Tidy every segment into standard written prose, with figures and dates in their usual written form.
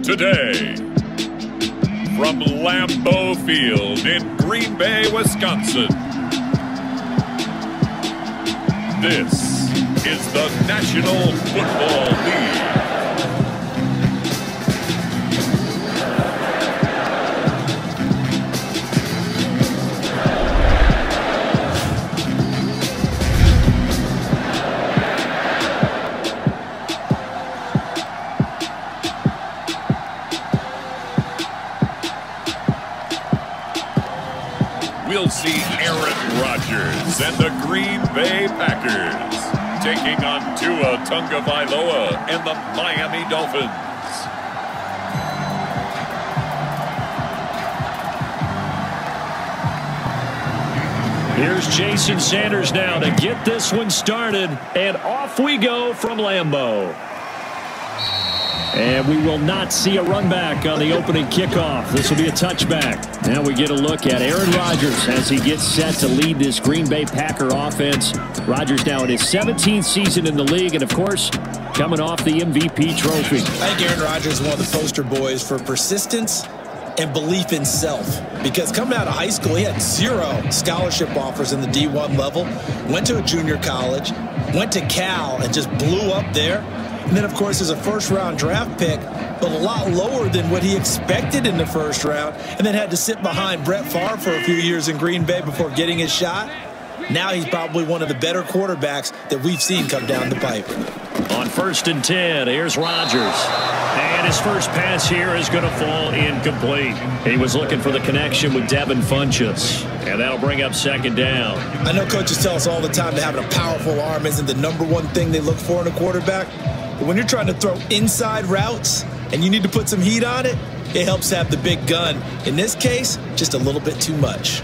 today. From Lambeau Field in Green Bay, Wisconsin, this is the National Football League. We'll see Aaron Rodgers and the Green Bay Packers taking on Tua Tagovailoa and the Miami Dolphins. Here's Jason Sanders now to get this one started, and off we go from Lambeau. And we will not see a run back on the opening kickoff. This will be a touchback. Now we get a look at Aaron Rodgers as he gets set to lead this Green Bay Packer offense. Rodgers now in his 17th season in the league, and of course, coming off the MVP trophy. I think Aaron Rodgers is one of the poster boys for persistence and belief in self. Because coming out of high school, he had 0 scholarship offers in the D1 level. Went to a junior college, went to Cal, and just blew up there. And then, of course, as a first-round draft pick, but a lot lower than what he expected in the first round, and then had to sit behind Brett Favre for a few years in Green Bay before getting his shot. Now he's probably one of the better quarterbacks that we've seen come down the pipe. On 1st and 10, here's Rodgers. And his first pass here is going to fall incomplete. He was looking for the connection with Devin Funchess. And that'll bring up 2nd down. I know coaches tell us all the time that having a powerful arm isn't the #1 thing they look for in a quarterback. But when you're trying to throw inside routes and you need to put some heat on it, it helps have the big gun. In this case, just a little bit too much.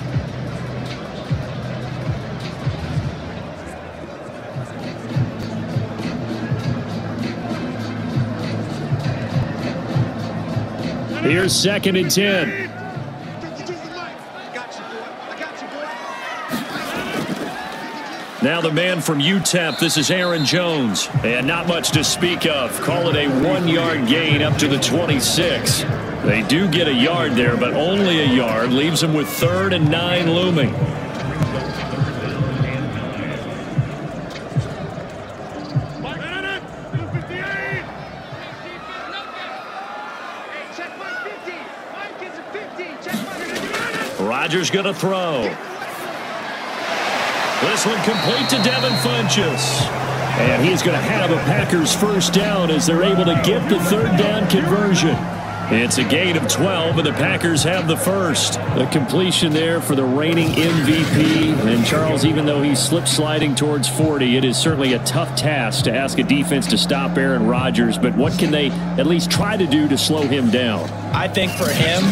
Here's 2nd and 10. Now the man from UTEP, this is Aaron Jones. And not much to speak of. Call it a 1-yard gain up to the 26. They do get a yard there, but only a yard. Leaves them with 3rd and 9 looming. Rodgers going to throw. This one complete to Devin Funchess. And he's going to have a Packers first down as they're able to get the 3rd down conversion. It's a gain of 12, and the Packers have the first. The completion there for the reigning MVP. And Charles, even though he's slip-sliding towards 40, it is certainly a tough task to ask a defense to stop Aaron Rodgers. But what can they at least try to do to slow him down? I think for him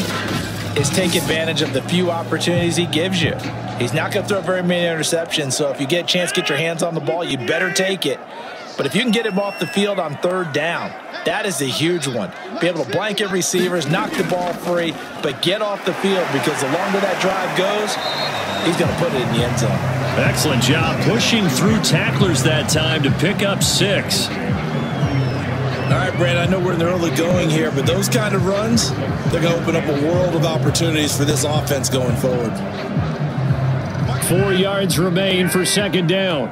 is take advantage of the few opportunities he gives you. He's not going to throw very many interceptions, so if you get a chance to get your hands on the ball, you better take it. But if you can get him off the field on 3rd down, that is a huge one. Be able to blanket receivers, knock the ball free, but get off the field, because the longer that drive goes, he's going to put it in the end zone. Excellent job pushing through tacklers that time to pick up 6. All right, Brad, I know we're in the early going here, but those kind of runs, they're going to open up a world of opportunities for this offense going forward. 4 yards remain for 2nd down.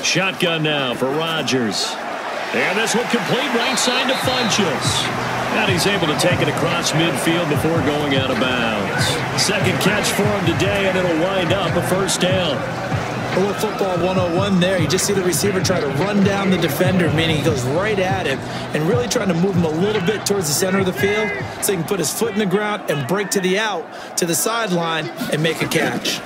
Shotgun now for Rodgers. And this will complete right side to Funchess. And he's able to take it across midfield before going out of bounds. 2nd catch for him today, and it'll wind up a 1st down. A little football 101 there. You just see the receiver try to run down the defender, meaning he goes right at him and really trying to move him a little bit towards the center of the field so he can put his foot in the ground and break to the out, to the sideline, and make a catch.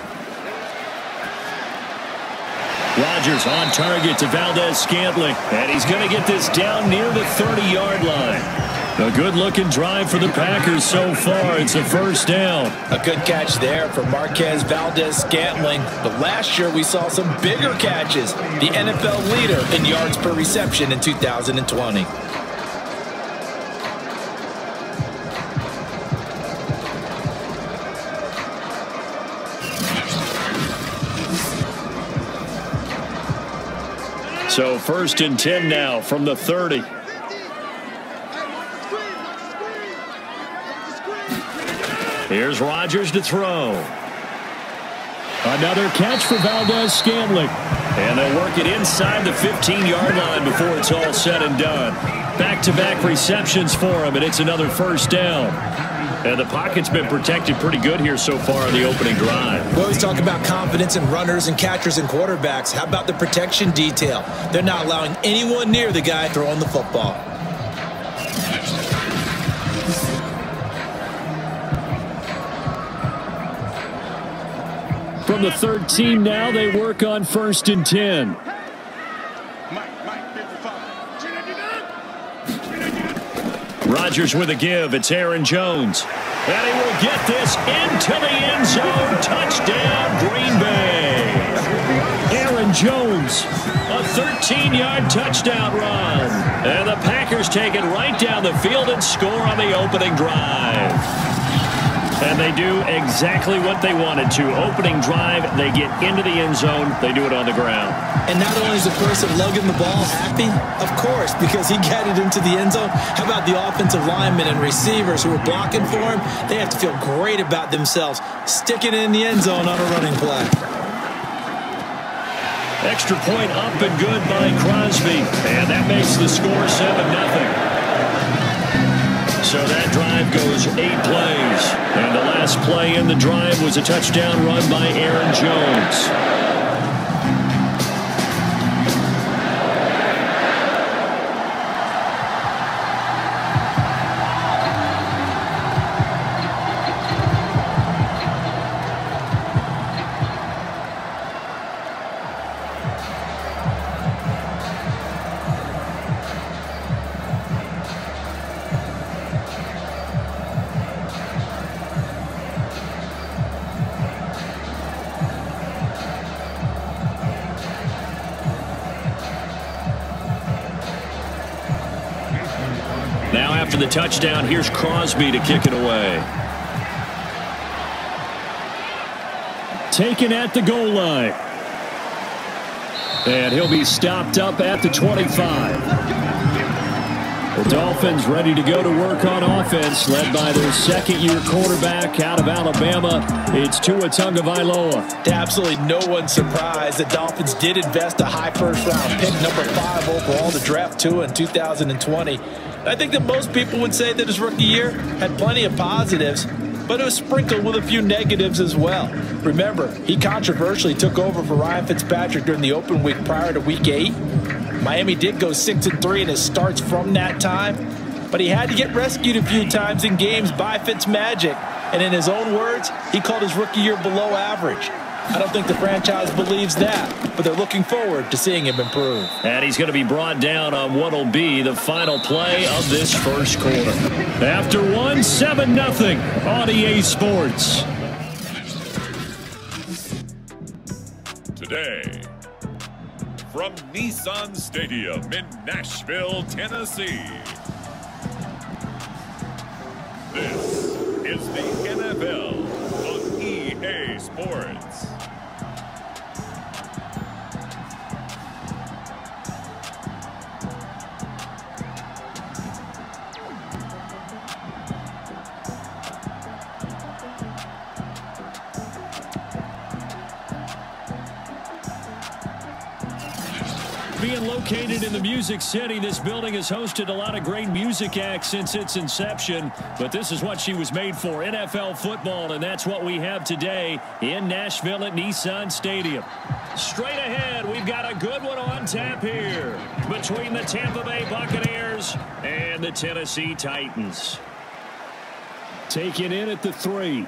Rodgers on target to Valdez-Scantling, and he's going to get this down near the 30-yard line. A good-looking drive for the Packers so far. It's a 1st down. A good catch there for Marquez Valdez-Scantling. But last year we saw some bigger catches. The NFL leader in yards per reception in 2020. So 1st and 10 now from the 30. Here's Rodgers to throw. Another catch for Valdez-Scantling. And they'll work it inside the 15-yard line before it's all said and done. Back-to-back receptions for him, and it's another 1st down. And the pocket's been protected pretty good here so far in the opening drive. We always talk about confidence in runners and catchers and quarterbacks. How about the protection detail? They're not allowing anyone near the guy throwing the football. From the 13 now, they work on 1st and 10. Rodgers with a give. It's Aaron Jones. And he will get this into the end zone. Touchdown, Green Bay. Aaron Jones, a 13-yard touchdown run. And the Packers take it right down the field and score on the opening drive. And they do exactly what they wanted to. Opening drive, they get into the end zone. They do it on the ground. And not only is the person lugging the ball happy, of course, because he got it into the end zone. How about the offensive linemen and receivers who are blocking for him? They have to feel great about themselves, sticking it in the end zone on a running play. Extra point up and good by Crosby. And that makes the score 7-0. So that drive goes 8 plays. And the last play in the drive was a touchdown run by Aaron Jones. Now after the touchdown, here's Crosby to kick it away. Taken at the goal line. And he'll be stopped up at the 25. The Dolphins ready to go to work on offense, led by their second-year quarterback out of Alabama. It's Tua Tagovailoa. To absolutely no one's surprise, the Dolphins did invest a high first-round pick, number 5 overall, to draft Tua in 2020. I think that most people would say that his rookie year had plenty of positives, but it was sprinkled with a few negatives as well. Remember, he controversially took over for Ryan Fitzpatrick during the open week prior to Week 8. Miami did go 6-3 in his starts from that time, but he had to get rescued a few times in games by Fitzmagic. And in his own words, he called his rookie year below average. I don't think the franchise believes that, but they're looking forward to seeing him improve. And he's going to be brought down on what will be the final play of this first quarter. After 7-0 on EA Sports. Today, from Nissan Stadium in Nashville, Tennessee, this is the NFL on EA Sports. Being located in the Music City, this building has hosted a lot of great music acts since its inception, but this is what she was made for, NFL football, and that's what we have today in Nashville at Nissan Stadium. Straight ahead, we've got a good one on tap here between the Tampa Bay Buccaneers and the Tennessee Titans. Taken in at the 3.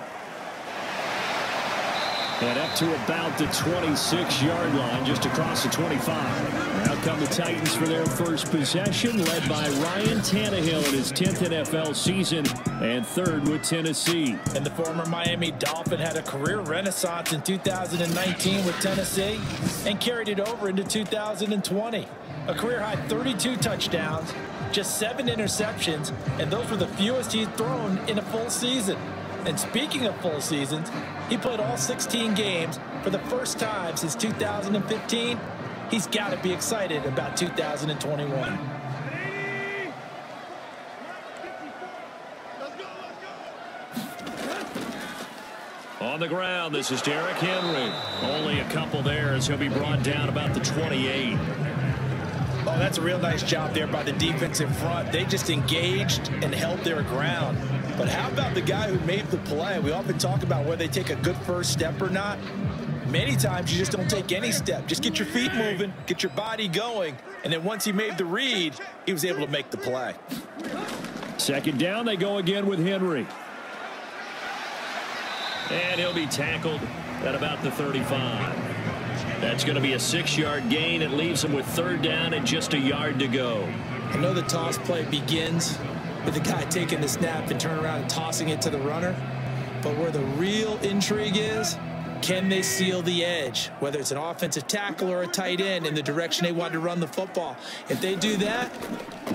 And up to about the 26-yard line, just across the 25. Now come the Titans for their first possession, led by Ryan Tannehill in his 10th NFL season and 3rd with Tennessee. And the former Miami Dolphin had a career renaissance in 2019 with Tennessee and carried it over into 2020. A career-high 32 touchdowns, just 7 interceptions, and those were the fewest he'd thrown in a full season. And speaking of full seasons, he played all 16 games for the first time since 2015, he's got to be excited about 2021. On the ground, this is Derrick Henry. Only a couple there as he'll be brought down about the 28. Oh, that's a real nice job there by the defense in front. They just engaged and held their ground. But how about the guy who made the play? We often talk about whether they take a good first step or not. Many times you just don't take any step. Just get your feet moving, get your body going, and then once he made the read, he was able to make the play. Second down, they go again with Henry. And he'll be tackled at about the 35. That's going to be a 6-yard gain. It leaves him with third down and just a yard to go. I know the toss play begins with the guy taking the snap and turning around and tossing it to the runner. But where the real intrigue is, can they seal the edge? Whether it's an offensive tackle or a tight end in the direction they want to run the football. If they do that,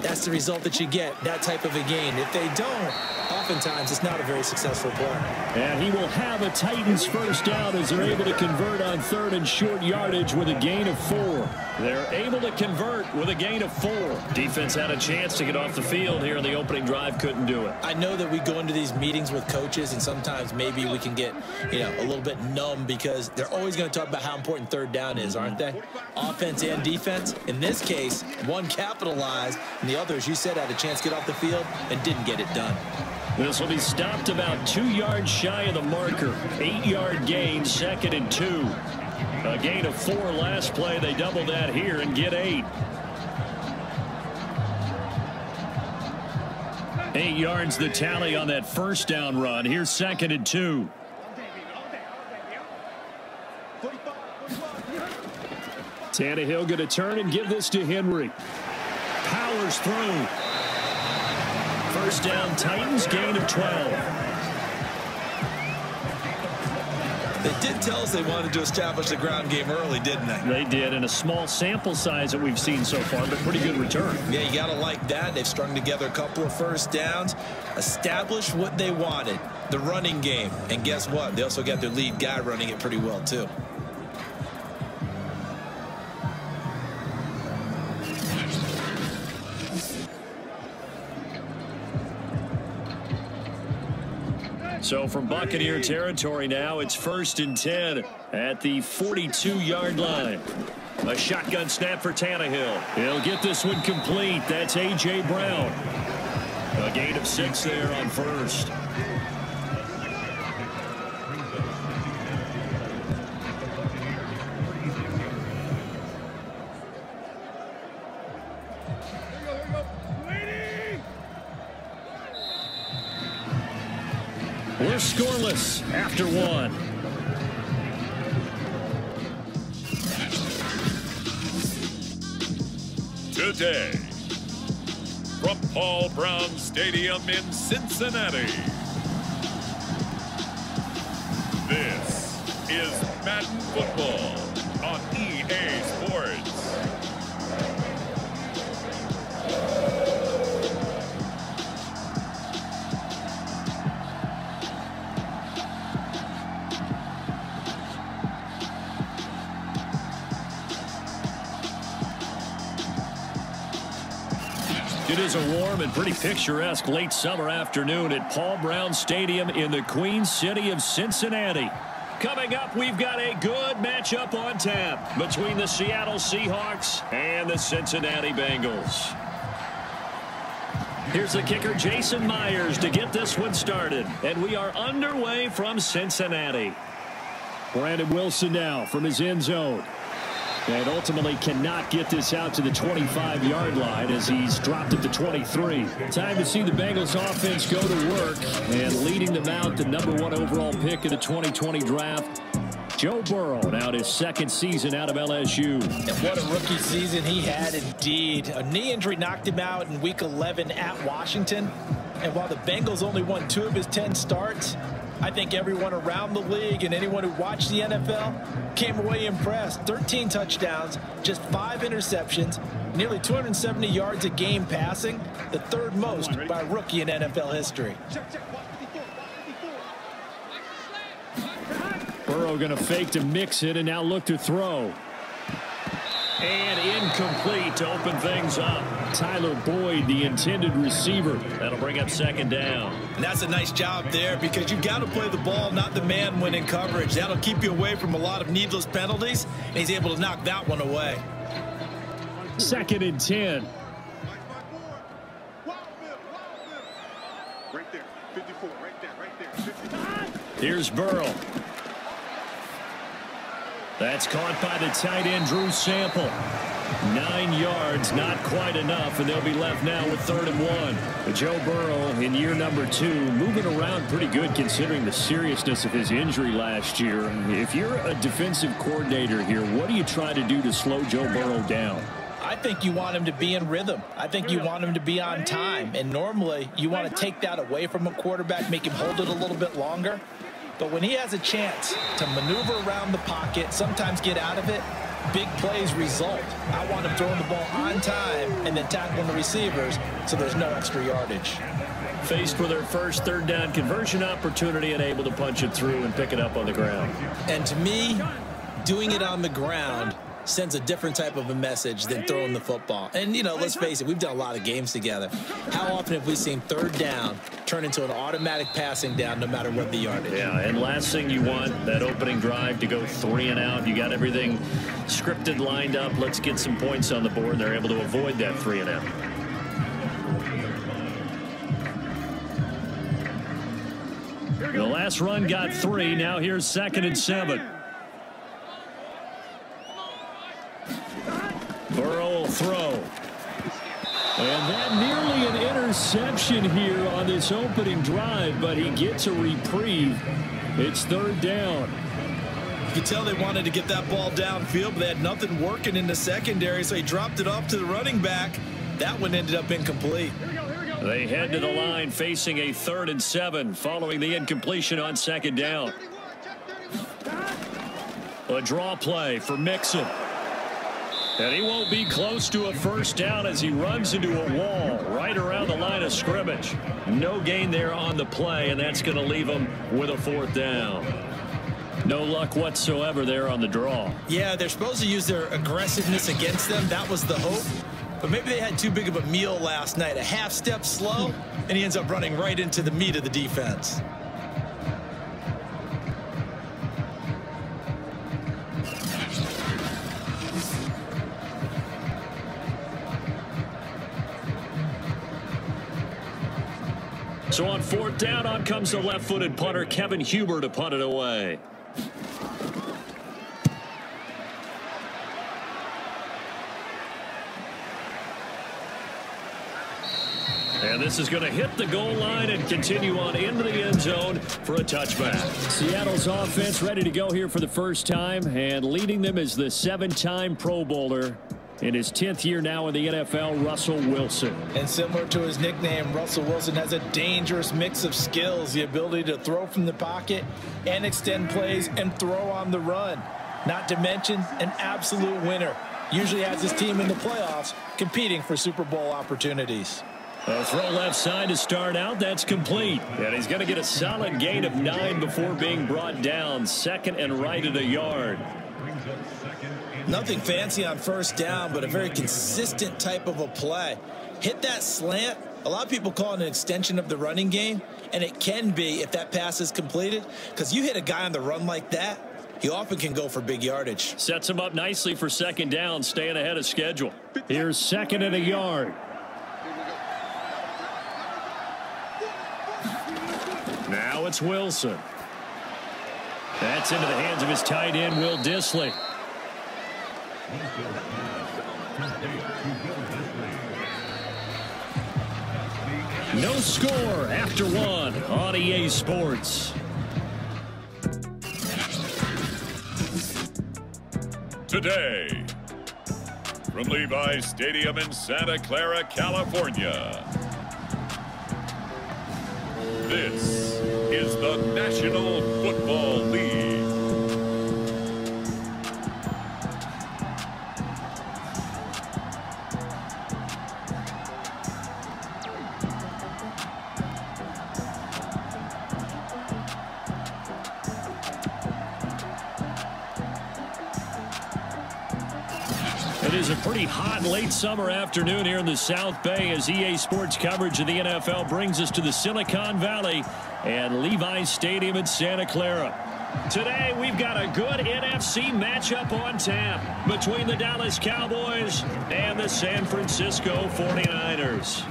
that's the result that you get, that type of a gain. If they don't, oftentimes it's not a very successful play. And he will have a Titans first down as they're able to convert on third and short yardage with a gain of 4. They're able to convert with a gain of 4. Defense had a chance to get off the field here in the opening drive, couldn't do it. I know that we go into these meetings with coaches and sometimes maybe we can get, a little bit numb because they're always going to talk about how important third down is, aren't they? Offense and defense. In this case, one capitalized and the other, as you said, had a chance to get off the field and didn't get it done. This will be stopped about 2 yards shy of the marker. 8-yard gain, 2nd and 2. A gain of 4 last play. They double that here and get 8. 8 yards the tally on that first down run. Here's 2nd and 2. Tannehill going to turn and give this to Henry. Powers through. First down, Titans, gain of 12. They did tell us they wanted to establish the ground game early, didn't they? They did, in a small sample size that we've seen so far, but pretty good return. Yeah, you got to like that. They've strung together a couple of first downs, established what they wanted, the running game. And guess what? They also got their lead guy running it pretty well, too. So from Buccaneer territory now, it's 1st and 10 at the 42-yard line. A shotgun snap for Tannehill. He'll get this one complete. That's A.J. Brown. A gain of 6 there on first. We're scoreless after 1. Today, from Paul Brown Stadium in Cincinnati, this is Madden Football on EA Sports. It is a warm and pretty picturesque late summer afternoon at Paul Brown Stadium in the Queen City of Cincinnati. Coming up, we've got a good matchup on tap between the Seattle Seahawks and the Cincinnati Bengals. Here's the kicker, Jason Myers, to get this one started. And we are underway from Cincinnati. Brandon Wilson now from his end zone. And ultimately cannot get this out to the 25-yard line as he's dropped at the 23. Time to see the Bengals offense go to work. And leading them out, the #1 overall pick of the 2020 draft, Joe Burrow, now his 2nd season out of LSU. And what a rookie season he had indeed. A knee injury knocked him out in Week 11 at Washington. And while the Bengals only won 2 of his 10 starts, I think everyone around the league and anyone who watched the NFL came away impressed. 13 touchdowns, just 5 interceptions, nearly 270 yards a game passing, the 3rd most by a rookie in NFL history. Burrow going to fake to mix it and now look to throw. And incomplete to open things up. Tyler Boyd, the intended receiver. That'll bring up second down. And that's a nice job there because you've got to play the ball, not the man when in coverage. That'll keep you away from a lot of needless penalties, and he's able to knock that one away. 2nd and 10. Right there, 54, right there, 54. Here's Burrow. That's caught by the tight end, Drew Sample. 9 yards, not quite enough, and they'll be left now with 3rd and 1. But Joe Burrow in year number 2, moving around pretty good considering the seriousness of his injury last year. If you're a defensive coordinator here, what do you try to do to slow Joe Burrow down? I think you want him to be in rhythm. I think you want him to be on time. And normally, you want to take that away from a quarterback, make him hold it a little bit longer. But when he has a chance to maneuver around the pocket, sometimes get out of it, big plays result. I want him throwing the ball on time and then tackling the receivers so there's no extra yardage. Faced with their first 3rd down conversion opportunity and able to punch it through and pick it up on the ground. And to me, doing it on the ground sends a different type of a message than throwing the football. And, you know, let's face it, we've done a lot of games together. How often have we seen 3rd down turn into an automatic passing down no matter what the yardage? Yeah, and last thing you want, that opening drive to go 3 and out. You got everything scripted, lined up. Let's get some points on the board. They're able to avoid that 3 and out. The last run got 3. Now here's 2nd and 7. Burrow will throw. And that nearly an interception here on this opening drive, but he gets a reprieve. It's 3rd down. You can tell they wanted to get that ball downfield, but they had nothing working in the secondary, so he dropped it off to the running back. That one ended up incomplete. They head to the line facing a 3rd and 7 following the incompletion on 2nd down. A draw play for Mixon. And he won't be close to a 1st down as he runs into a wall right around the line of scrimmage. No gain there on the play, and that's going to leave him with a 4th down. No luck whatsoever there on the draw. Yeah, they're supposed to use their aggressiveness against them. That was the hope. But maybe they had too big of a meal last night. A half step slow, and he ends up running right into the meat of the defense. So on 4th down, on comes the left-footed punter, Kevin Huber, to punt it away. And this is going to hit the goal line and continue on into the end zone for a touchback. Seattle's offense ready to go here for the first time, and leading them is the 7-time Pro Bowler. In his 10th year now in the NFL, Russell Wilson. And similar to his nickname, Russell Wilson has a dangerous mix of skills, the ability to throw from the pocket and extend plays and throw on the run. Not to mention an absolute winner. Usually has his team in the playoffs competing for Super Bowl opportunities. A throw left side to start out. That's complete. And he's going to get a solid gain of 9 before being brought down. 2nd and right at a yard. Nothing fancy on 1st down, but a very consistent type of a play. Hit that slant. A lot of people call it an extension of the running game, and it can be if that pass is completed, because you hit a guy on the run like that, he often can go for big yardage. Sets him up nicely for 2nd down, staying ahead of schedule. Here's 2nd and a yard. Now it's Wilson. That's into the hands of his tight end, Will Dissly. No score after 1 on EA Sports. Today, from Levi's Stadium in Santa Clara, California, this is the National Football League. It is a pretty hot late summer afternoon here in the South Bay as EA Sports coverage of the NFL brings us to the Silicon Valley and Levi's Stadium in Santa Clara. Today, we've got a good NFC matchup on tap between the Dallas Cowboys and the San Francisco 49ers.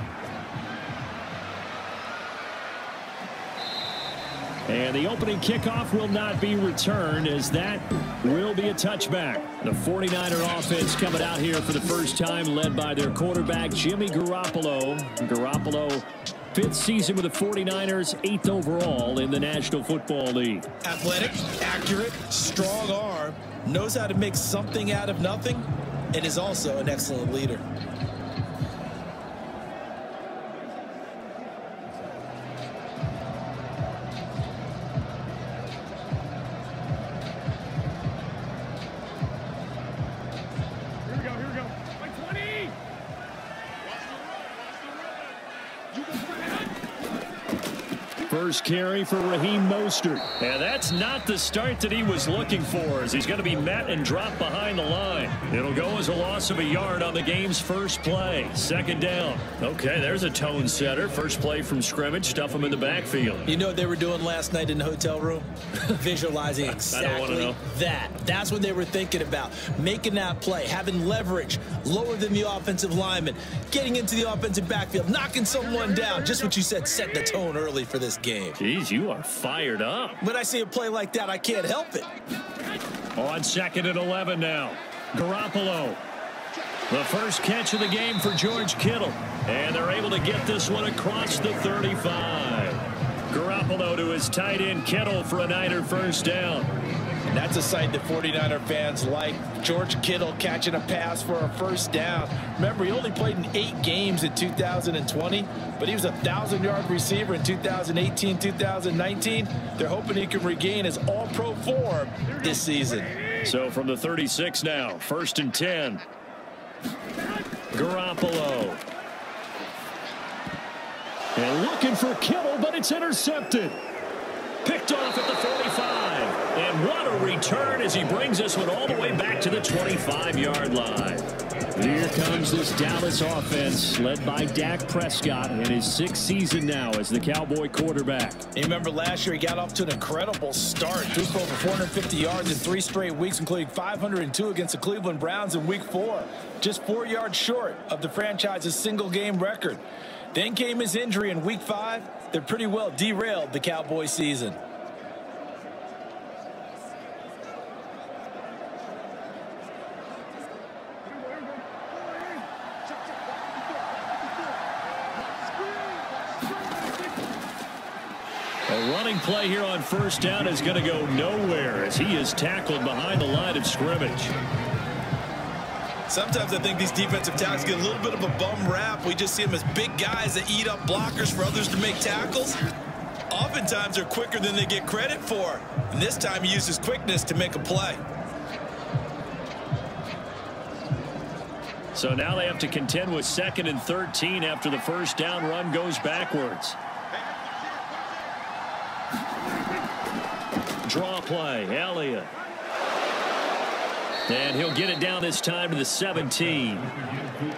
And the opening kickoff will not be returned as that will be a touchback. The 49er offense coming out here for the first time, led by their quarterback, Jimmy Garoppolo. Garoppolo, 5th season with the 49ers, 8th overall in the National Football League. Athletic, accurate, strong arm, knows how to make something out of nothing, and is also an excellent leader. First carry for Raheem Mostert. And that's not the start that he was looking for, as he's going to be met and dropped behind the line. It'll go as a loss of a yard on the game's first play. 2nd down. Okay, there's a tone setter. First play from scrimmage. Stuff him in the backfield. You know what they were doing last night in the hotel room? Visualizing exactly that. That's what they were thinking about. Making that play, having leverage, lower than the offensive lineman, getting into the offensive backfield, knocking someone down. Just what you said, setting the tone early for this game. Jeez, you are fired up. When I see a play like that, I can't help it. On 2nd and 11 now. Garoppolo. The first catch of the game for George Kittle. And they're able to get this one across the 35. Garoppolo to his tight end Kittle for a Niner first down. And that's a sight that 49er fans like. George Kittle catching a pass for a first down. Remember, he only played in 8 games in 2020, but he was a 1,000-yard receiver in 2018, 2019. They're hoping he can regain his all-pro form this season. So from the 36 now, 1st and 10. Garoppolo. And looking for Kittle, but it's intercepted. Picked off at the 45. And what a return as he brings this one all the way back to the 25-yard line. Here comes this Dallas offense led by Dak Prescott in his 6th season now as the Cowboy quarterback. You remember last year he got off to an incredible start. Threw for over 450 yards in 3 straight weeks, including 502 against the Cleveland Browns in Week 4. Just 4 yards short of the franchise's single-game record. Then came his injury in Week 5. That pretty well derailed the Cowboy season. A running play here on first down is going to go nowhere as he is tackled behind the line of scrimmage. Sometimes I think these defensive tackles get a little bit of a bum rap. We just see them as big guys that eat up blockers for others to make tackles. Oftentimes they're quicker than they get credit for. And this time he used his quickness to make a play. So now they have to contend with 2nd and 13 after the first down run goes backwards. Draw play, Elliott. And he'll get it down this time to the 17.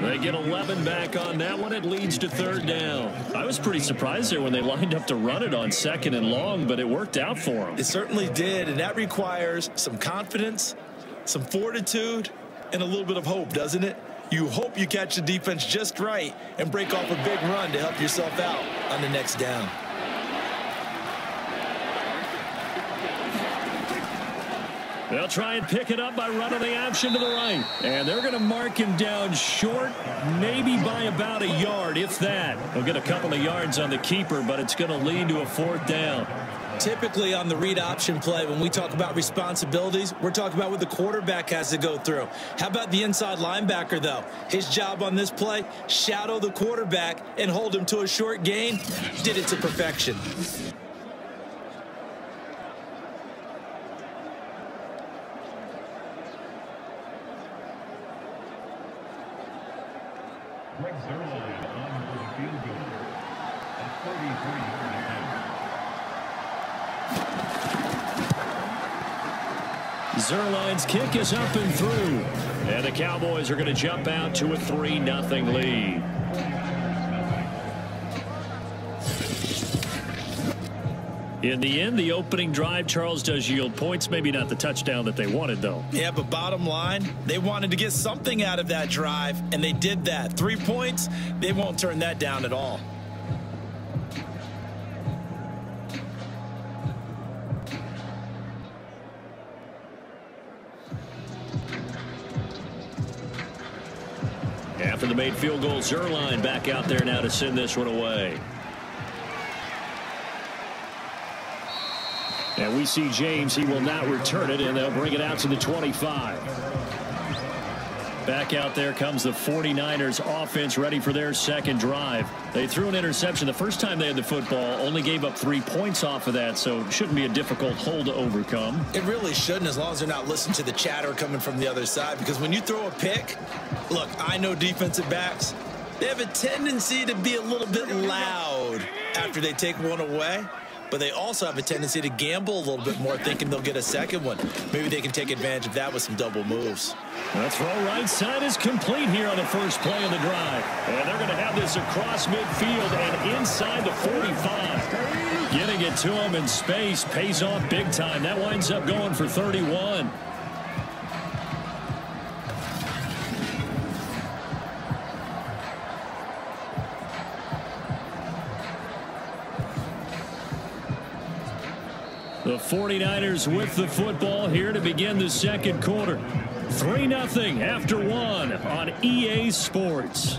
They get 11 back on that one. It leads to 3rd down. I was pretty surprised there when they lined up to run it on 2nd and long, but it worked out for them. It certainly did, and that requires some confidence, some fortitude, and a little bit of hope, doesn't it? You hope you catch the defense just right and break off a big run to help yourself out on the next down. They'll try and pick it up by running the option to the right. And they're going to mark him down short, maybe by about a yard, if that. They'll get a couple of yards on the keeper, but it's going to lead to a 4th down. Typically on the read option play, when we talk about responsibilities, we're talking about what the quarterback has to go through. How about the inside linebacker, though? His job on this play, shadow the quarterback and hold him to a short gain. Did it to perfection. Zerline's kick is up and through. And the Cowboys are going to jump out to a 3-0 lead. In the end, the opening drive, Charles, does yield points. Maybe not the touchdown that they wanted, though. Yeah, but bottom line, they wanted to get something out of that drive, and they did that. 3 points, they won't turn that down at all. After the made field goal, Zerline back out there now to send this one away. And we see James. He will not return it, and they'll bring it out to the 25. Back out there comes the 49ers offense, ready for their second drive. They threw an interception the first time they had the football, only gave up 3 points off of that, so it shouldn't be a difficult hole to overcome. It really shouldn't, as long as they're not listening to the chatter coming from the other side, because when you throw a pick, look, I know defensive backs, they have a tendency to be a little bit loud after they take one away. But they also have a tendency to gamble a little bit more, thinking they'll get a second one. Maybe they can take advantage of that with some double moves. The throw right side is complete here on the first play of the drive. And they're going to have this across midfield and inside the 45. Getting it to him in space pays off big time. That winds up going for 31. The 49ers with the football here to begin the second quarter. 3-0 after 1 on EA Sports.